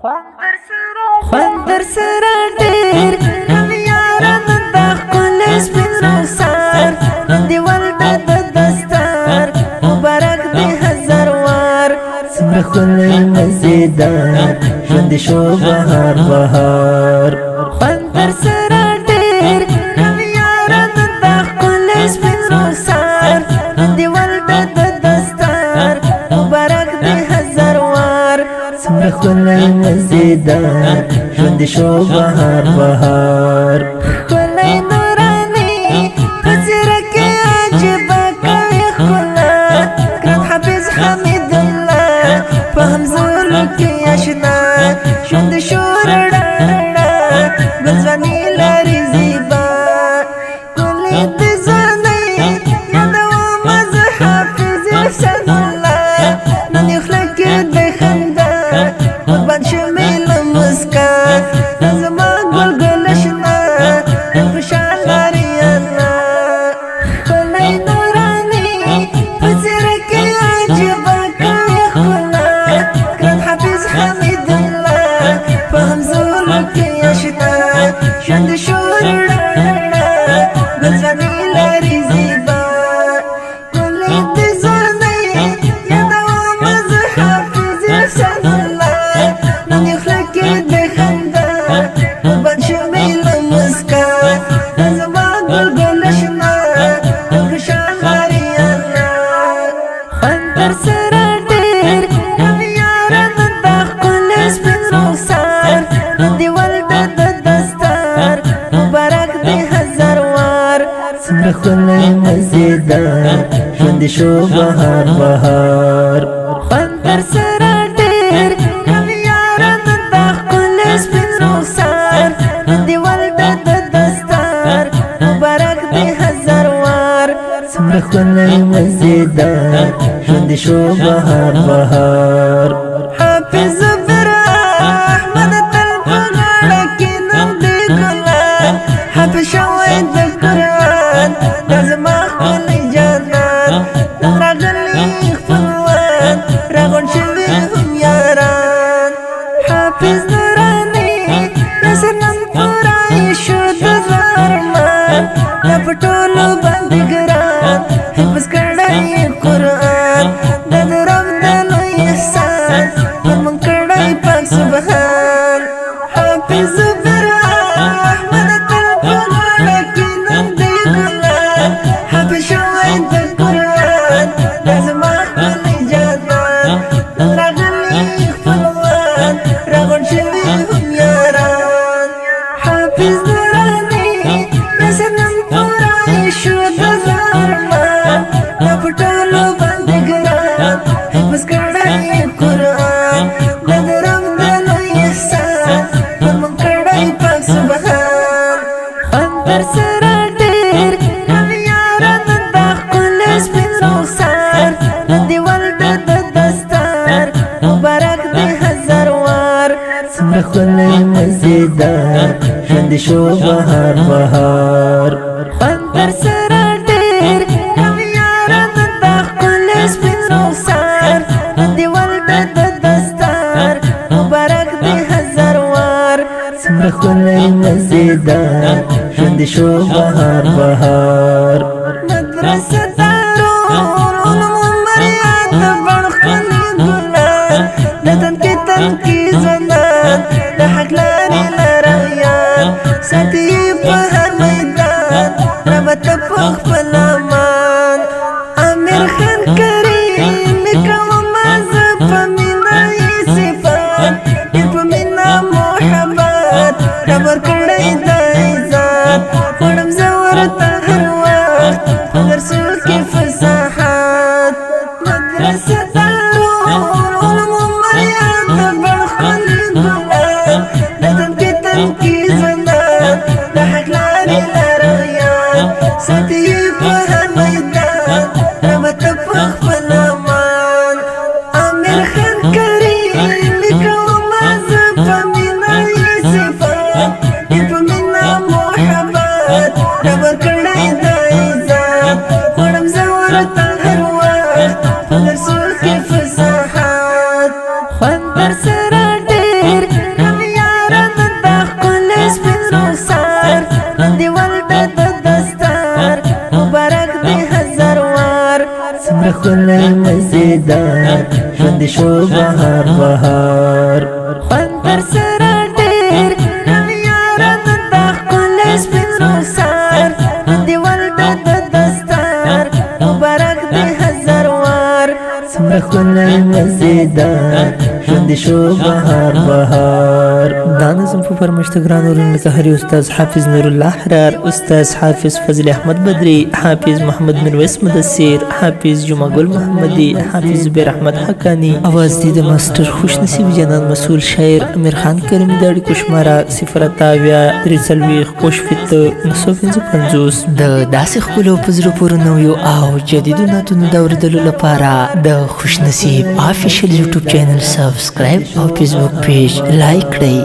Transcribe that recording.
خندر سره ډېر یاران د ښکل سپین رخسار دیوال د دستار مبارک دی هزار وار څومره ښکلی مزیدار ژوند شو بهار بهار خندر سره ډېر یاران د ښکل سپین رخسار دیوال د دستار مبارک دی هزار وار څومره ښکلی مزیدار ژوند شو بهار بهار ښکلی نوراني په څېره کې عجیبه کوي ښکلا ګران حافظ حمید الله په همزولو کې اشنا ژوند شو رڼا رڼا ګل ځواني لري زیبا ښکلې د ځوانۍ یادومه زه حافظ احسان الله نن یې خوله کې د خندا قربان شمې له مسکا زما ګل ګل اشنا خوشحال لري الله ښکلی نوراني په څېره کې عجیبه کوي ښکلا ګران حافظ حمید الله په همزولو کې اشنا ژوند شو رڼا رڼا ګل ځواني لري زیبا ښکلې د ځوانۍ یادومه زه حافظ احسان الله نن یې خوله کې د خندا قربان شمې له مسکا زما ګل ګل اشنا خوشحال لري الله خندر سره ډېر یاران د ښکل سپین رخسار دیوال د دستار مبارک دی هزار وار څومره ښکلی مزیدار ژوند شو بهار بهار خندر سره ډېر یاران د ښکل سپین رخسار دیوال د دستار مبارک دی هزار وار څومره ښکلی مزیدار ژوند شو بهار بهار حافظ براحمد تل په غاړه کې نوم دی ګلان حافظ شوی د قرآن دا زما ښکلی جانان نن راغلي خپلوان راغونډ شوي هم یاران حافظ نوراني نصر نن پوره شو د زړه ارمان دا په ټولو باندې ګران حفظ کړی قرآن دا د رب د لوی احسان پر موږ کړی پاک سبحان حافظ براحمد تل په غاړه کې نوم دی ګلان حافظ شوی د قرآن دا زما ښکلی جانان نن راغلي خپلوان راغونډ شوي هم یاران حافظ نوراني نصر نن پوره شو د زړه ارمان دا په ټولو باندې ګران حفظ کړی قرآن دا د رب د لوی احسان پر موږ کړی پاک سبحان خندر سره ډېر یاران د ښکل سپین رخسار دیوال د دستار مبارک دی هزار وار څومره ښکلی مزیدار ژوند شو بهار بهار خندر سره ډېر یاران د ښکل سپین رخسار دیوال د دستار مبارک دی هزار وار څومره ښکلی مزیدار ژوند شو بهار بهار مدرسه دارالعلوم مریاد بڼ ښکلي ګلان د تنکي ځوانان د حق لارې لارویان ساتي په هر میدان ربته په خپل امان امیر خان کریم کومه زه په مینه یې صفات ډېر په مینه محبت رب ورکړی د عزت غواړم زه ورته هر وخت په درسو کې فصاحت مدرسه دارالعلوم مریاد بڼ ښکلي ګلان د تنکي ځوانان د حق لارې لارویان ساتي په هر میدان ربته په خپل امان امیر خان کریم کومه زه په مینه یې صفات ډېر په مینه محبت رب ورکړی د عزت غواړم زه ورته هر وخت په درسو کې فصاحت خندر سره ډېر د شو بهار بهار. دا نظم په فرمایشت ګران ورونو زهري استاد حافظ نور الله حرار، استاد حافظ فضل احمد بدری، حافظ محمد مرویس مدثر، حافظ جمعه گل محمدی، حافظ زبیر احمد حقانی. आवाज دی د ماستر خوش نصیب جنان مسئول شاعر امیر خان کریمی د اړیکو شماره 083 د داسې ښکلو په زړه پورې نویو او جدیدو نعتونو د اورېدلو لپاره د خوش نصیب آفیشل یوټیوب چینل سبسکرایب او فیسبوک پیج لایک کړئ.